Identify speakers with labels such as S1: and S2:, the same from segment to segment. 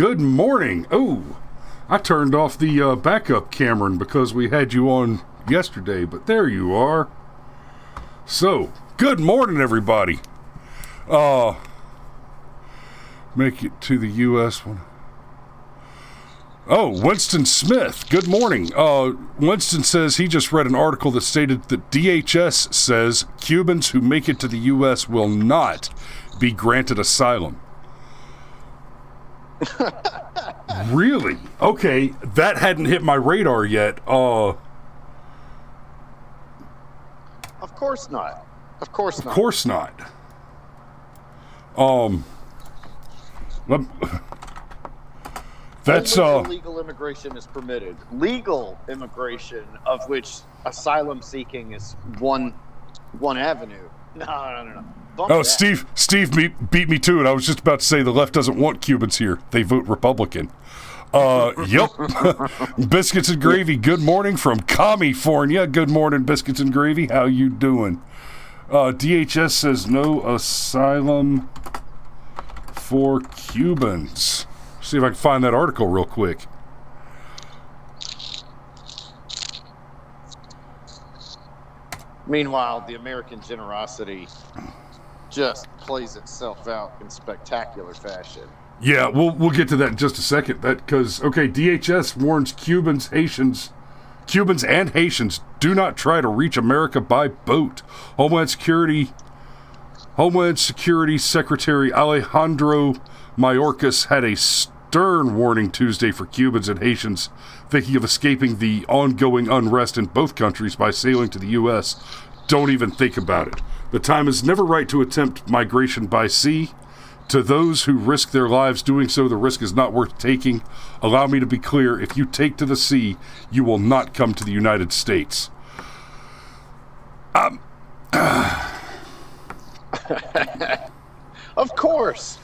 S1: Good morning. Oh, I turned off the backup, Cameron, because we had you on yesterday, but there you are. So, good morning, everybody. Make it to the U.S. one. Oh, Winston Smith. Good morning. Winston says he just read an article that stated that DHS says Cubans who make it to the U.S. will not be granted asylum. Really? Okay, that hadn't hit my radar yet.
S2: Of course not. Of course not.
S1: Of course not. That's
S2: illegal immigration is permitted. Legal immigration, of which asylum seeking is one avenue. No.
S1: Oh, Steve beat me to it. I was just about to say the left doesn't want Cubans here. They vote Republican. Yep. Biscuits and Gravy, good morning from California. Good morning, Biscuits and Gravy. How you doing? DHS says no asylum for Cubans. See if I can find that article real quick.
S2: Meanwhile, the American generosity just plays itself out in spectacular fashion.
S1: Yeah, we'll get to that in just a second. DHS warns Cubans and Haitians do not try to reach America by boat. Homeland Security Secretary Alejandro Mayorkas had a stern warning Tuesday for Cubans and Haitians thinking of escaping the ongoing unrest in both countries by sailing to the U.S. Don't even think about it. The time is never right to attempt migration by sea. To those who risk their lives doing so, the risk is not worth taking. Allow me to be clear. If you take to the sea, you will not come to the United States.
S2: Of course.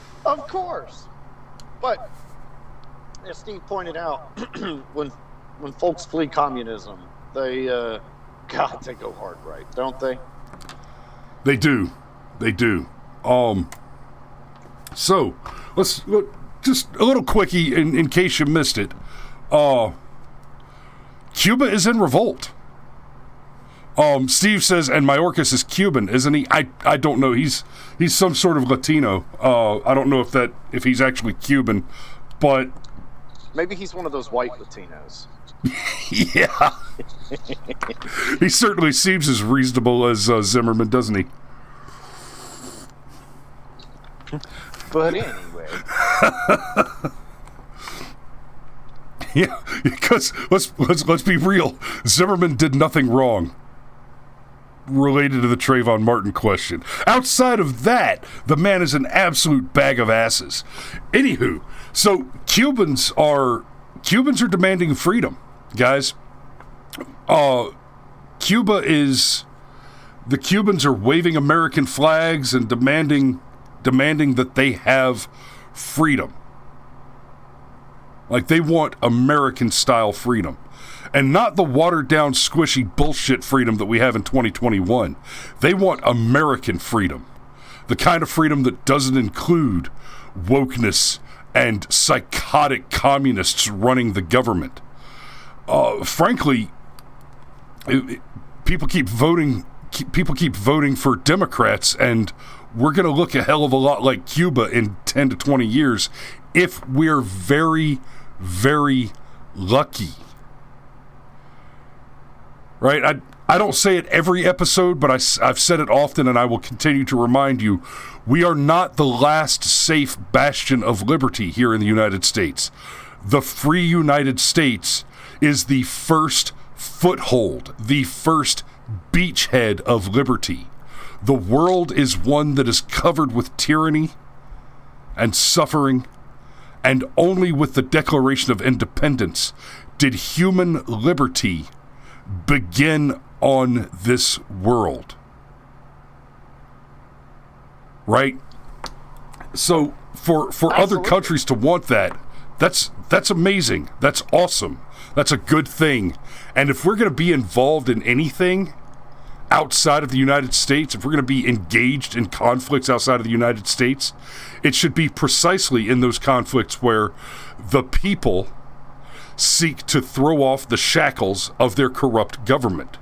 S2: But, as Steve pointed out, when folks flee communism, they go hard right, don't they?
S1: They do. So, let's just a little quickie in case you missed it. Cuba is in revolt. Steve says, and Mayorkas is Cuban, isn't he? I don't know. He's some sort of Latino. I don't know if he's actually Cuban, but
S2: maybe he's one of those white Latinos.
S1: Yeah. He certainly seems as reasonable as Zimmerman, doesn't he?
S2: But anyway.
S1: Yeah, because let's be real. Zimmerman did nothing wrong related to the Trayvon Martin question. Outside of that, the man is an absolute bag of asses. Anywho, so Cubans are demanding freedom, guys. The Cubans are waving American flags and demanding that they have freedom. Like, they want American-style freedom. And not the watered-down, squishy bullshit freedom that we have in 2021. They want American freedom. The kind of freedom that doesn't include wokeness and psychotic communists running the government. Frankly, people keep voting for Democrats, and we're going to look a hell of a lot like Cuba in 10 to 20 years if we're very, very lucky. Right? I don't say it every episode, but I've said it often, and I will continue to remind you, we are not the last safe bastion of liberty here in the United States. The free United States is the first foothold, the first beachhead of liberty. The world is one that is covered with tyranny and suffering, and only with the Declaration of Independence did human liberty begin on this world. Right? So for other countries to want that's amazing. That's awesome. That's a good thing. And if we're going to be involved in anything, outside of the United States, if we're going to be engaged in conflicts outside of the United States, it should be precisely in those conflicts where the people seek to throw off the shackles of their corrupt government.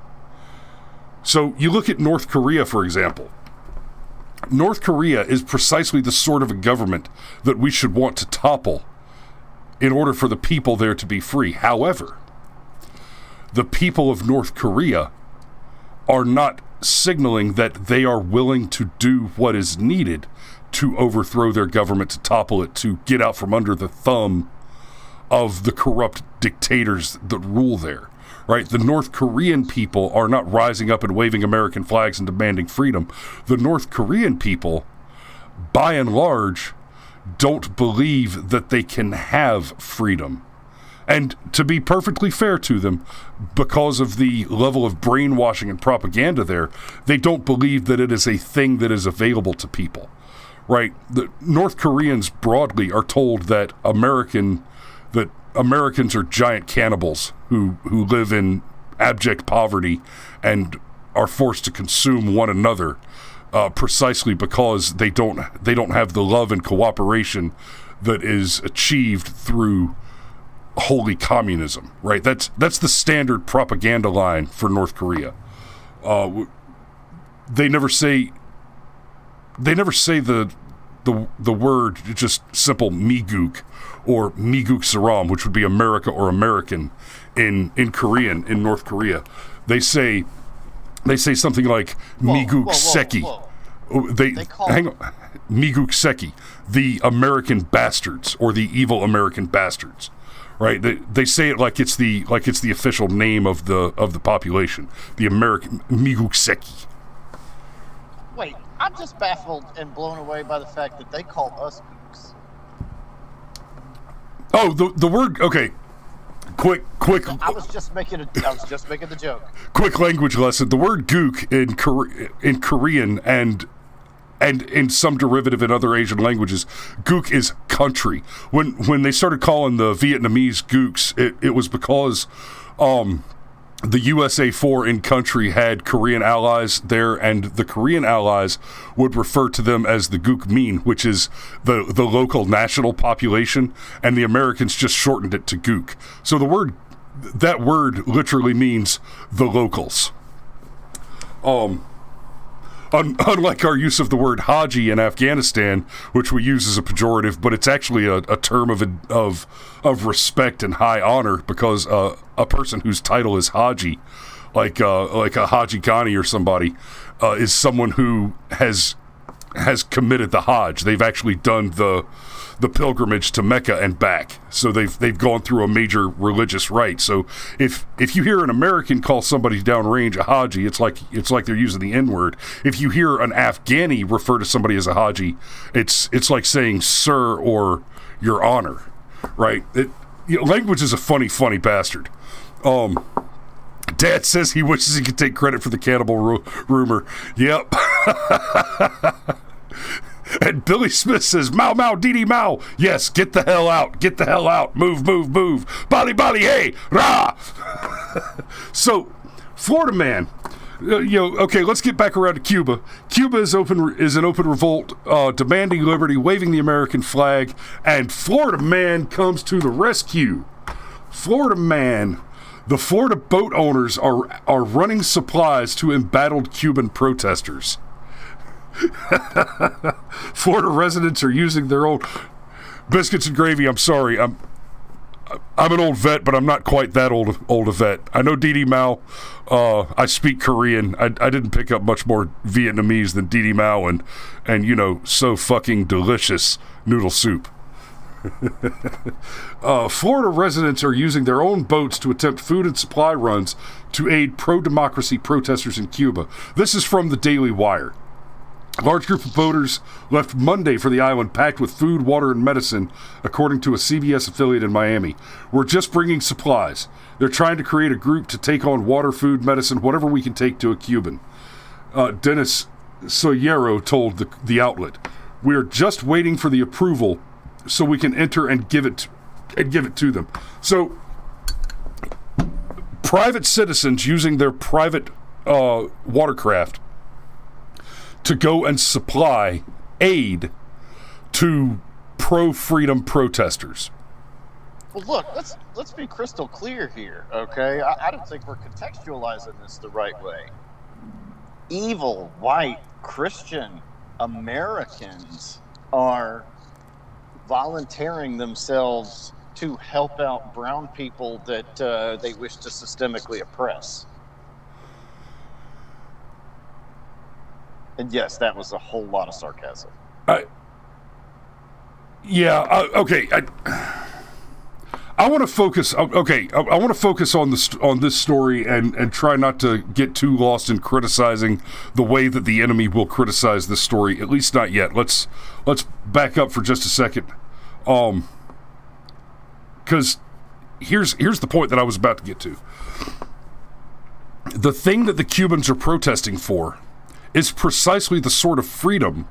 S1: So you look at North Korea, for example. North Korea is precisely the sort of a government that we should want to topple in order for the people there to be free. However, the people of North Korea are not signaling that they are willing to do what is needed to overthrow their government, to topple it, to get out from under the thumb of the corrupt dictators that rule there, right? The North Korean people are not rising up and waving American flags and demanding freedom. The North Korean people, by and large, don't believe that they can have freedom. And to be perfectly fair to them, because of the level of brainwashing and propaganda there, they don't believe that it is a thing that is available to people, right? The North Koreans broadly are told that Americans are giant cannibals who live in abject poverty and are forced to consume one another, precisely because they don't have the love and cooperation that is achieved through holy communism, right? That's the standard propaganda line for North Korea. They never say the word, just simple migook or migook saram, which would be America or American in Korean, in North Korea. They say something like migook seki. Hang on. Migook seki, the American bastards or the evil American bastards. Right? They say it like it's the official name of the population. The American migook seki.
S2: Wait, I'm just baffled and blown away by the fact that they call us gooks.
S1: Oh, the word. Okay, quick.
S2: I was just making the joke.
S1: Quick language lesson. The word gook in Korean and in some derivative in other Asian languages, gook is country. When they started calling the Vietnamese gooks, it was because the USA 4 in country had Korean allies there, and the Korean allies would refer to them as the gook min, which is the local national population, and the Americans just shortened it to gook. So that word literally means the locals. Unlike our use of the word Haji in Afghanistan, which we use as a pejorative, but it's actually a term of respect and high honor, because a person whose title is Haji, like a Haji Ghani or somebody, is someone who has committed the Hajj. They've actually done the pilgrimage to Mecca and back. So they've gone through a major religious rite. So if you hear an American call somebody downrange a Haji, it's like they're using the N-word. If you hear an Afghani refer to somebody as a Haji, it's like saying sir or your honor, right? Language is a funny bastard. Dad says he wishes he could take credit for the cannibal rumor. Yep. And Billy Smith says, Mao, Mao, Dee Dee, Mao. Yes, get the hell out. Get the hell out. Move. Bali, Bali, hey, rah. So, Florida man, okay, let's get back around to Cuba. Cuba is an open revolt, demanding liberty, waving the American flag, and Florida man comes to the rescue. Florida man. The Florida boat owners are running supplies to embattled Cuban protesters. Florida residents are using their own biscuits and gravy. I'm sorry, I'm an old vet, but I'm not quite that old a vet. I know Dee Dee Mao. I speak Korean. I didn't pick up much more Vietnamese than Dee Dee Mao and so fucking delicious noodle soup. Florida residents are using their own boats to attempt food and supply runs to aid pro-democracy protesters in Cuba. This is from the Daily Wire. A large group of boaters left Monday for the island packed with food, water, and medicine, according to a CBS affiliate in Miami. We're just bringing supplies. They're trying to create a group to take on water, food, medicine, whatever we can take to a Cuban. Dennis Soyero told the outlet, "We are just waiting for the approval so we can enter and give it to them." So, private citizens using their private watercraft to go and supply aid to pro-freedom protesters.
S2: Well, look, let's be crystal clear here, okay? I don't think we're contextualizing this the right way. Evil, white, Christian Americans are volunteering themselves to help out brown people that they wish to systemically oppress. And yes, that was a whole lot of sarcasm.
S1: Okay. I want to focus. Okay, I want to focus on this story and try not to get too lost in criticizing the way that the enemy will criticize this story. At least not yet. Let's back up for just a second, because here's the point that I was about to get to. The thing that the Cubans are protesting for is precisely the sort of freedom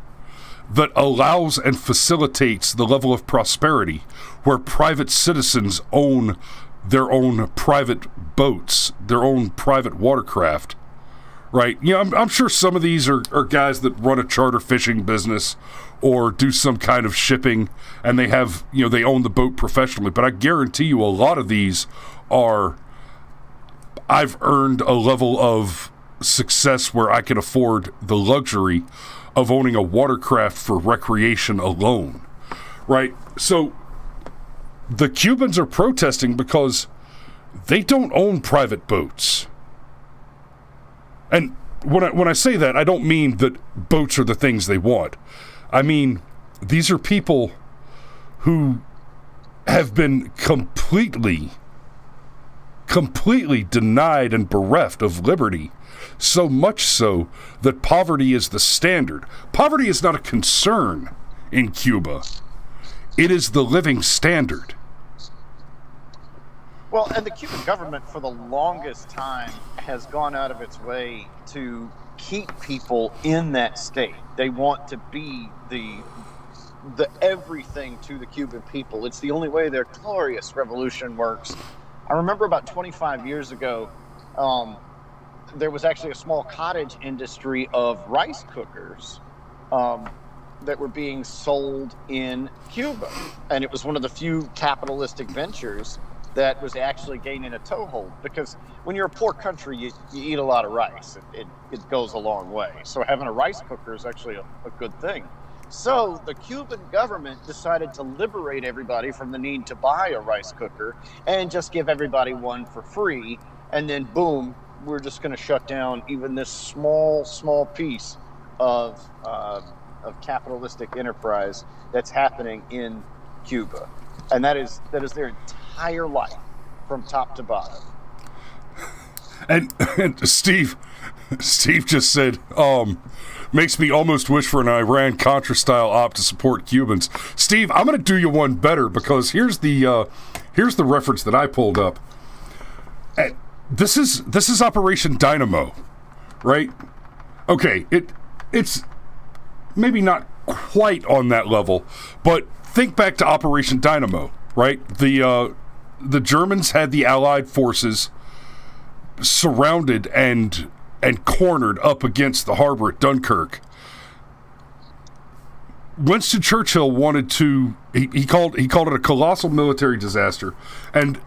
S1: that allows and facilitates the level of prosperity where private citizens own their own private boats, their own private watercraft, right? You know, I'm sure some of these are guys that run a charter fishing business or do some kind of shipping, and they have, you know, they own the boat professionally. But I guarantee you a lot of these are, I've earned a level of success where I can afford the luxury of owning a watercraft for recreation alone, right? So the Cubans are protesting because they don't own private boats. And when I say that, I don't mean that boats are the things they want. I mean, these are people who have been completely denied and bereft of liberty, so much so that poverty is the standard. Poverty is not a concern in Cuba. It is the living standard.
S2: Well, and the Cuban government for the longest time has gone out of its way to keep people in that state. They want to be the everything to the Cuban people. It's the only way their glorious revolution works. I remember about 25 years ago, there was actually a small cottage industry of rice cookers that were being sold in Cuba. And it was one of the few capitalistic ventures that was actually gaining a toehold, because when you're a poor country, you eat a lot of rice. It goes a long way. So having a rice cooker is actually a good thing. So the Cuban government decided to liberate everybody from the need to buy a rice cooker and just give everybody one for free. And then boom, we're just going to shut down even this small piece of capitalistic enterprise that's happening in Cuba. And that is their entire life from top to bottom.
S1: And Steve just said, makes me almost wish for an Iran-Contra style op to support Cubans. Steve, I'm going to do you one better, because here's the reference that I pulled up. This is Operation Dynamo, right? Okay, it's maybe not quite on that level, but think back to Operation Dynamo, right? The Germans had the Allied forces surrounded and cornered up against the harbor at Dunkirk. Winston Churchill wanted to, he called it a colossal military disaster, and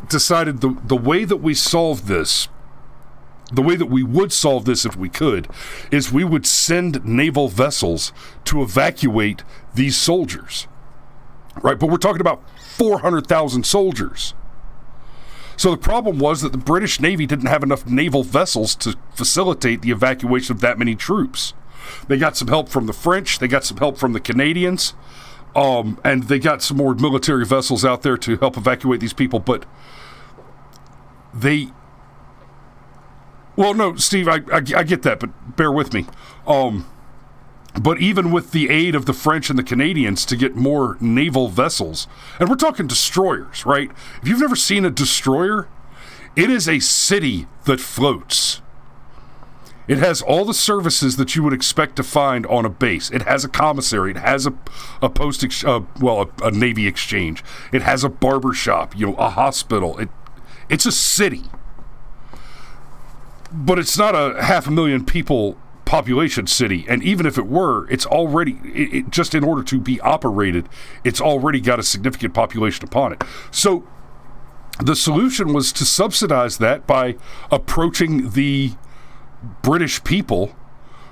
S1: decided the way that we solve this, the way that we would solve this if we could, is we would send naval vessels to evacuate these soldiers, right? But we're talking about 400,000 soldiers. So the problem was that the British Navy didn't have enough naval vessels to facilitate the evacuation of that many troops. They got some help from the French, they got some help from the Canadians, and they got some more military vessels out there to help evacuate these people, but well, no, Steve, I get that, but bear with me. But even with the aid of the French and the Canadians to get more naval vessels, and we're talking destroyers, right? If you've never seen a destroyer, it is a city that floats. It has all the services that you would expect to find on a base. It has a commissary. It has a Navy exchange. It has a barber shop, a hospital. It's a city. But it's not a 500,000 people population city, and even if it were, it's already, it just in order to be operated, it's already got a significant population upon it. So the solution was to subsidize that by approaching the British people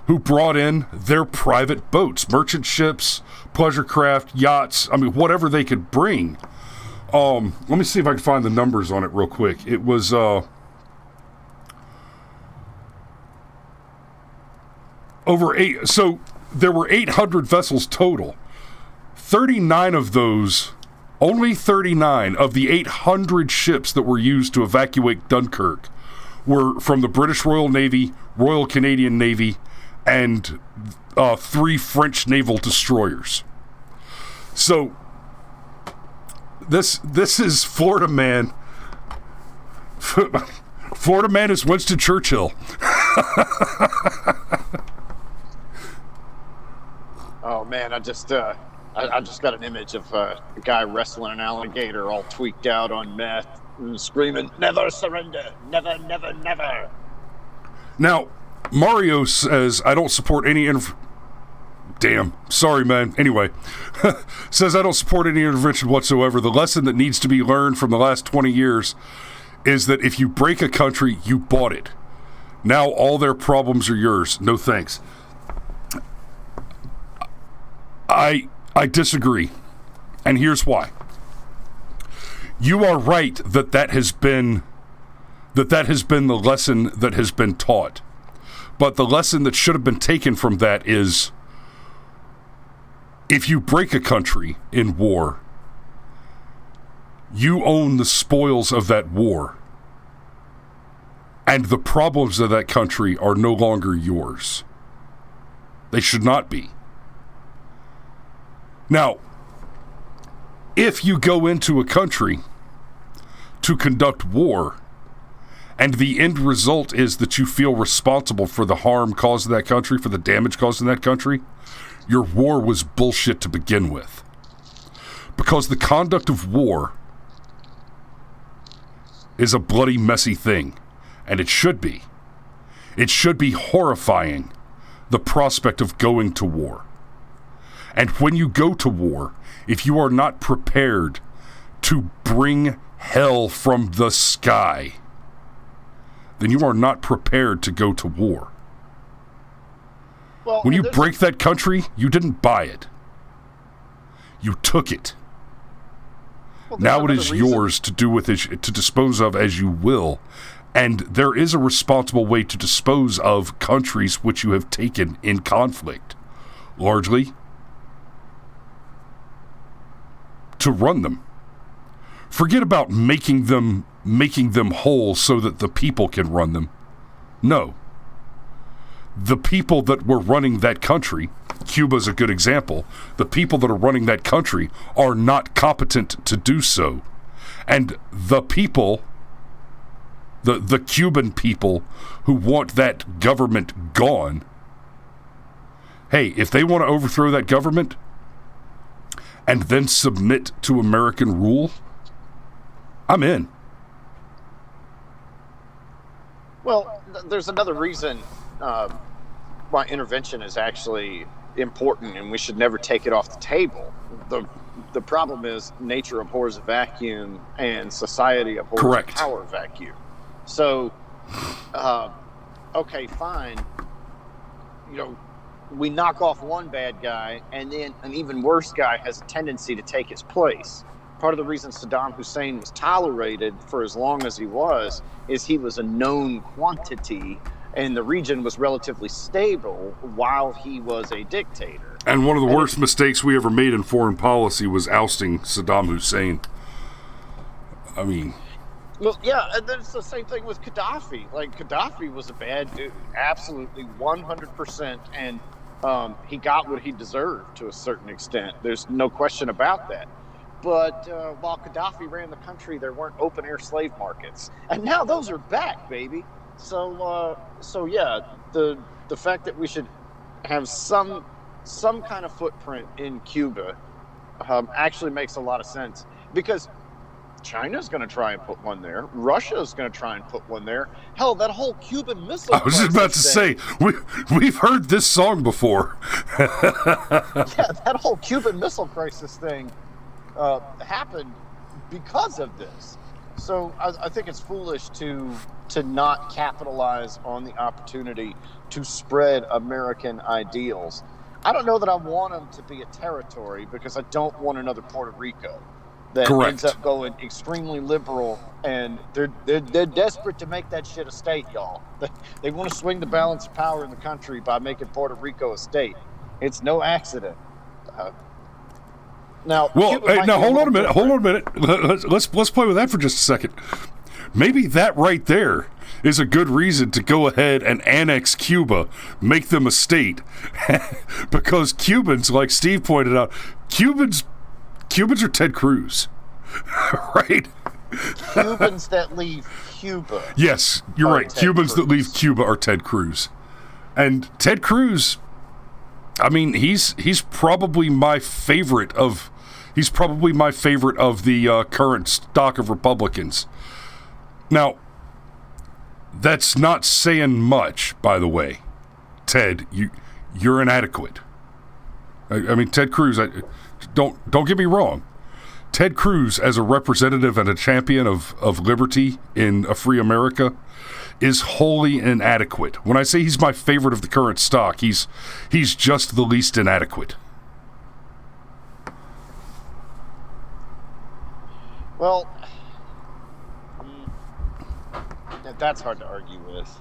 S1: who brought in their private boats, merchant ships, pleasure craft, yachts, I mean, whatever they could bring. Let me see if I can find the numbers on it real quick. It was, so there were 800 vessels total. 39 of those, only 39 of the 800 ships that were used to evacuate Dunkirk were from the British Royal Navy, Royal Canadian Navy, and 3 French naval destroyers. So this is Florida man. Florida man is Winston Churchill.
S2: Oh man, I just got an image of a guy wrestling an alligator, all tweaked out on meth, and screaming, "Never surrender, never, never, never."
S1: Now, Mario says, "I don't support any Damn, sorry, man. Anyway, says I don't support any intervention whatsoever. The lesson that needs to be learned from the last 20 years is that if you break a country, you bought it. Now all their problems are yours. No thanks." I disagree, and here's why. You are right that has been the lesson that has been taught, but the lesson that should have been taken from that is, if you break a country in war, you own the spoils of that war, and the problems of that country are no longer yours. They should not be. Now, if you go into a country to conduct war, and the end result is that you feel responsible for the harm caused in that country, for the damage caused in that country, your war was bullshit to begin with. Because the conduct of war is a bloody, messy thing, and it should be. It should be horrifying, the prospect of going to war. And when you go to war, if you are not prepared to bring hell from the sky, then you are not prepared to go to war.
S2: Well,
S1: when you break that country, you didn't buy it. You took it.
S2: Well,
S1: now it is yours to do with it, to dispose of as you will. And there is a responsible way to dispose of countries which you have taken in conflict. Largely, to run them. Forget about making them whole so that the people can run them. No. The people that were running that country, Cuba's a good example, the people that are running that country are not competent to do so. And the people, the Cuban people who want that government gone, hey, if they want to overthrow that government and then submit to American rule, I'm in.
S2: Well, there's another reason why intervention is actually important, and we should never take it off the table. The problem is nature abhors a vacuum, and society abhors
S1: Correct.
S2: a power vacuum. So, okay, fine. You know, we knock off one bad guy, and then an even worse guy has a tendency to take his place. Part of the reason Saddam Hussein was tolerated for as long as he was is he was a known quantity, and the region was relatively stable while he was a dictator.
S1: And one of the worst mistakes we ever made in foreign policy was ousting Saddam Hussein. I mean...
S2: Well, yeah, and then it's the same thing with Gaddafi. Like, Gaddafi was a bad dude, absolutely 100%, and he got what he deserved to a certain extent. There's no question about that. But while Gaddafi ran the country, there weren't open-air slave markets. And now those are back, baby. So yeah, the fact that we should have some kind of footprint in Cuba actually makes a lot of sense. Because China's going to try and put one there. Russia's going to try and put one there. Hell, that whole Cuban Missile
S1: I was just about to say, we've heard this song before.
S2: Yeah, that whole Cuban Missile Crisis thing happened because of this. So I think it's foolish to not capitalize on the opportunity to spread American ideals. I don't know that I want them to be a territory, because I don't want another Puerto Rico that ends up going extremely liberal, and they're desperate to make that shit a state, y'all. They want to swing the balance of power in the country by making Puerto Rico a state. It's no accident. Now,
S1: hold on a minute. Let's play with that for just a second. Maybe that right there is a good reason to go ahead and annex Cuba, make them a state, because Cubans, like Steve pointed out, Cubans are Ted Cruz, right?
S2: Cubans that leave Cuba.
S1: Yes, you're right. Cubans that leave Cuba are Ted Cruz, and Ted Cruz. I mean, he's probably my favorite of the current stock of Republicans. Now, that's not saying much, by the way. Ted, you're inadequate. I mean, Ted Cruz. Don't get me wrong. Ted Cruz, as a representative and a champion of liberty in a free America, is wholly inadequate. When I say he's my favorite of the current stock, he's just the least inadequate.
S2: Well, that's hard to argue with.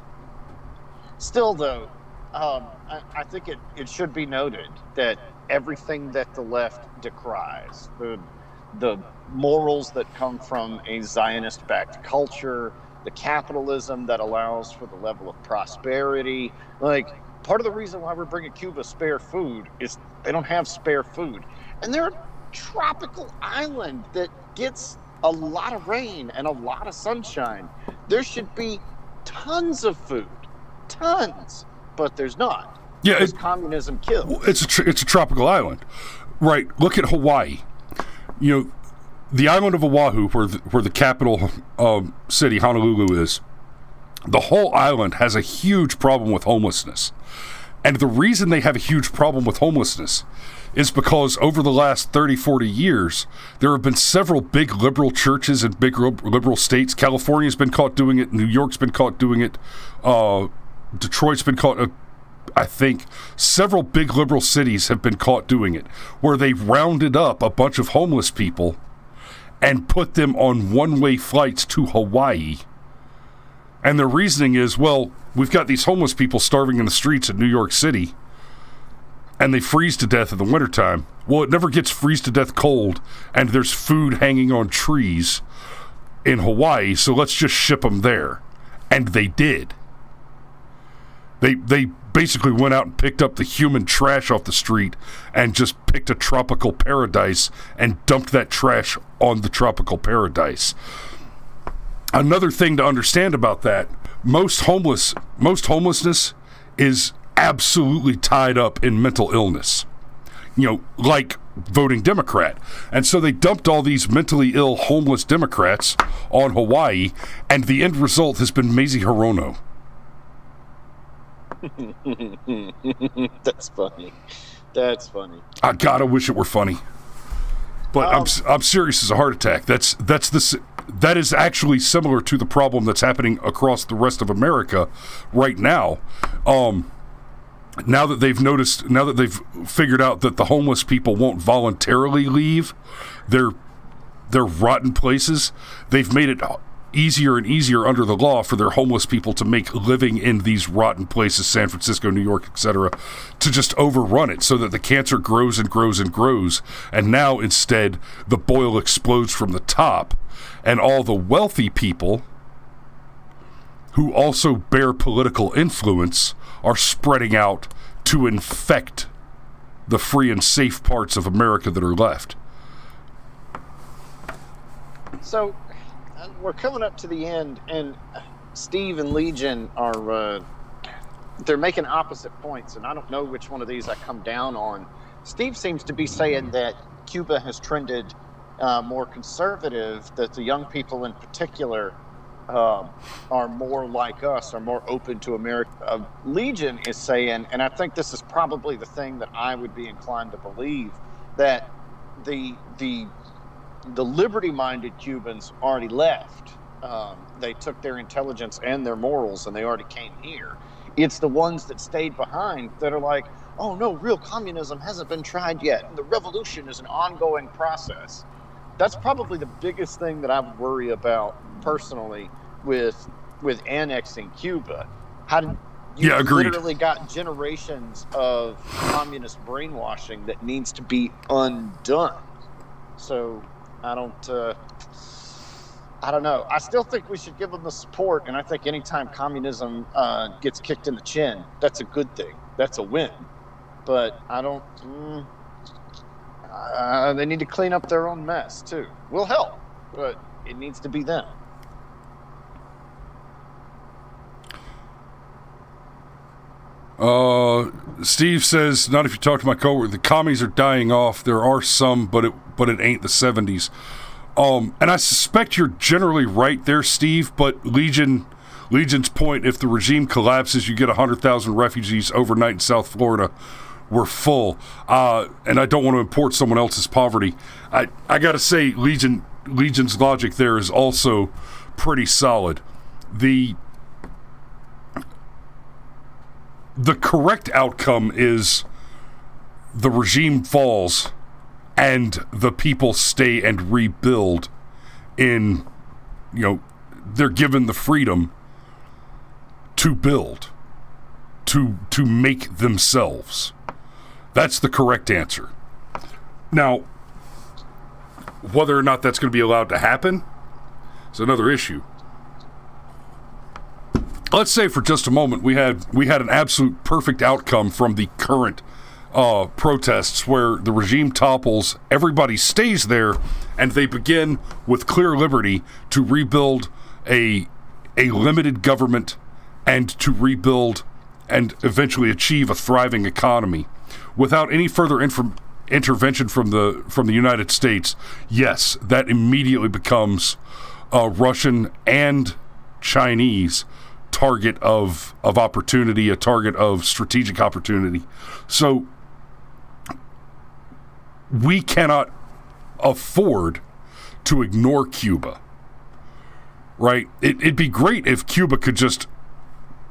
S2: Still, though, I think it should be noted that everything that the left decries, the morals that come from a Zionist-backed culture, the capitalism that allows for the level of prosperity, like, part of the reason why we're bringing Cuba spare food is they don't have spare food. And they're a tropical island that gets a lot of rain and a lot of sunshine. There should be tons of food, tons, but there's not.
S1: Yeah,
S2: because communism kills.
S1: It's a tropical island, right? Look at Hawaii. You know, the island of Oahu, where the capital city Honolulu is. The whole island has a huge problem with homelessness, and the reason they have a huge problem with homelessness is because over the last 30, 40 years, there have been several big liberal churches in big liberal states. California's been caught doing it. New York's been caught doing it. Detroit's been caught. I think several big liberal cities have been caught doing it, where they rounded up a bunch of homeless people and put them on one-way flights to Hawaii. And their reasoning is, well, we've got these homeless people starving in the streets in New York City, and they freeze to death in the wintertime. Well, it never gets freeze to death cold, and there's food hanging on trees in Hawaii, so let's just ship them there. And they did. They basically went out and picked up the human trash off the street and just picked a tropical paradise and dumped that trash on the tropical paradise. Another thing to understand about that, most homelessness is absolutely tied up in mental illness, you know, like voting Democrat. And so they dumped all these mentally ill homeless Democrats on Hawaii, and the end result has been Mazie Hirono.
S2: That's funny.
S1: I wish it were funny, but I'm serious as a heart attack. That is actually similar to the problem that's happening across the rest of America right now. Now that they've figured out that the homeless people won't voluntarily leave their rotten places, they've made it easier and easier under the law for their homeless people to make living in these rotten places, San Francisco, New York, etc., to just overrun it so that the cancer grows and grows and grows. And now instead the boil explodes from the top, and all the wealthy people who also bear political influence are spreading out to infect the free and safe parts of America that are left.
S2: So we're coming up to the end, and Steve and Legion are they're making opposite points, and I don't know which one of these I come down on. Steve seems to be saying that Cuba has trended more conservative, that the young people in particular are more like us, are more open to America. Legion is saying, and I think this is probably the thing that I would be inclined to believe, that the liberty-minded Cubans already left. They took their intelligence and their morals, and they already came here. It's the ones that stayed behind that are like, oh no, real communism hasn't been tried yet, and the revolution is an ongoing process. That's probably the biggest thing that I would worry about personally with annexing Cuba. How did you literally got generations of communist brainwashing that needs to be undone. So I don't know. I still think we should give them the support, and I think anytime communism gets kicked in the chin, that's a good thing. That's a win. But I don't. They need to clean up their own mess too. We'll help, but it needs to be them.
S1: Steve says, not if you talk to my coworker. The commies are dying off. There are some, but it ain't the 70s. And I suspect you're generally right there, Steve. But Legion's point: if the regime collapses, you get 100,000 refugees overnight in South Florida. We're full, and I don't want to import someone else's poverty. I got to say, Legion's logic there is also pretty solid. The correct outcome is the regime falls and the people stay and rebuild in, they're given the freedom to build, to make themselves. That's the correct answer. Now, whether or not that's going to be allowed to happen is another issue. Let's say for just a moment we had an absolute perfect outcome from the current protests where the regime topples, everybody stays there, and they begin with clear liberty to rebuild a limited government and to rebuild and eventually achieve a thriving economy without any further intervention from the United States. Yes, that immediately becomes a Russian and Chinese target of opportunity, a target of strategic opportunity. So we cannot afford to ignore Cuba, right? It'd be great if Cuba could just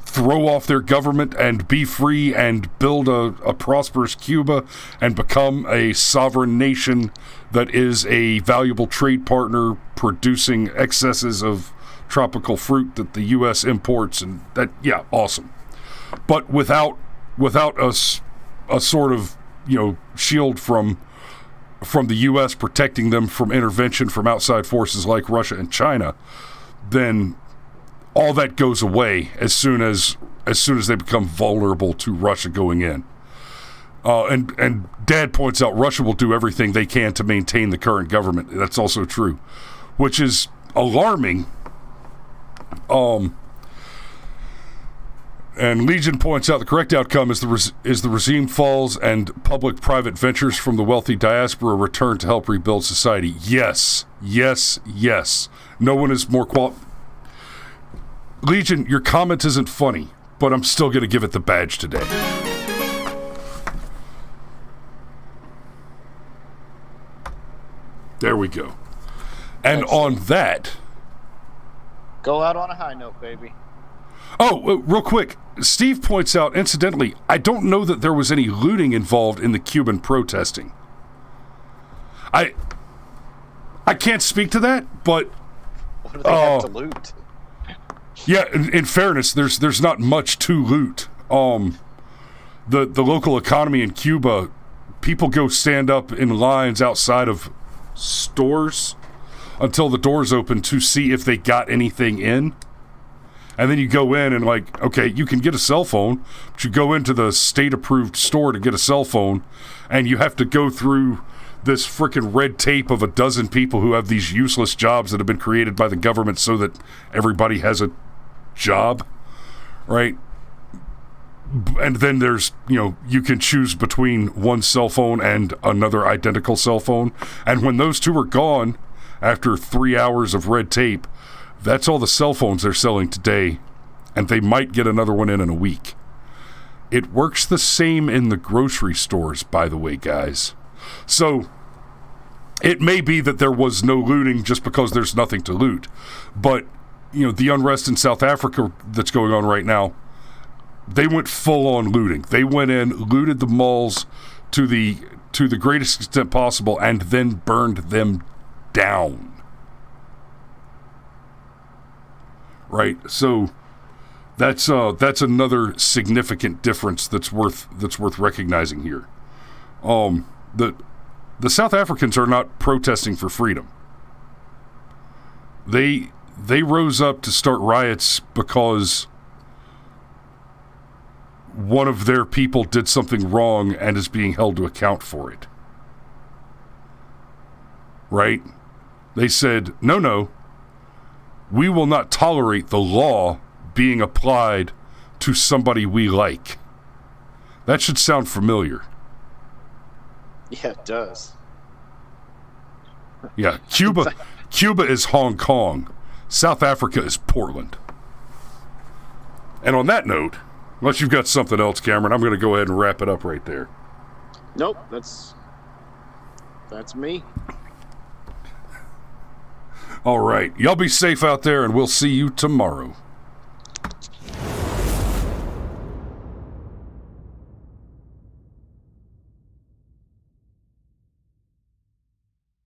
S1: throw off their government and be free and build a prosperous Cuba and become a sovereign nation that is a valuable trade partner producing excesses of tropical fruit that the U.S. imports, and that, yeah, awesome. But without a sort of, shield from the U.S. protecting them from intervention from outside forces like Russia and China, then all that goes away as soon as they become vulnerable to Russia going in. And Dad points out Russia will do everything they can to maintain the current government. That's also true, which is alarming. And Legion points out the correct outcome is the regime falls and public-private ventures from the wealthy diaspora return to help rebuild society. Yes. No one is more Legion, your comment isn't funny, but I'm still going to give it the badge today. There we go. And on that...
S2: Go out on a high note, baby.
S1: Oh, real quick. Steve points out, incidentally, I don't know that there was any looting involved in the Cuban protesting. I can't speak to that, but...
S2: What do they have to loot?
S1: Yeah, in fairness, there's not much to loot. The local economy in Cuba, people go stand up in lines outside of stores until the doors open to see if they got anything in. And then you go in and okay, you can get a cell phone, but you go into the state-approved store to get a cell phone, and you have to go through this frickin' red tape of a dozen people who have these useless jobs that have been created by the government so that everybody has a job, right? And then there's, you can choose between one cell phone and another identical cell phone. And when those two are gone, after 3 hours of red tape, that's all the cell phones they're selling today. And they might get another one in a week. It works the same in the grocery stores, by the way, guys. So it may be that there was no looting just because there's nothing to loot. But, the unrest in South Africa that's going on right now, they went full-on looting. They went in, looted the malls to the greatest extent possible, and then burned them down. Right? So that's another significant difference that's worth recognizing here. The South Africans are not protesting for freedom. They rose up to start riots because one of their people did something wrong and is being held to account for it. Right? They said, no, we will not tolerate the law being applied to somebody we like. That should sound familiar.
S2: Yeah, it does.
S1: Yeah, Cuba is Hong Kong. South Africa is Portland. And on that note, unless you've got something else, Cameron, I'm going to go ahead and wrap it up right there.
S2: Nope, that's me.
S1: All right. Y'all be safe out there, and we'll see you tomorrow.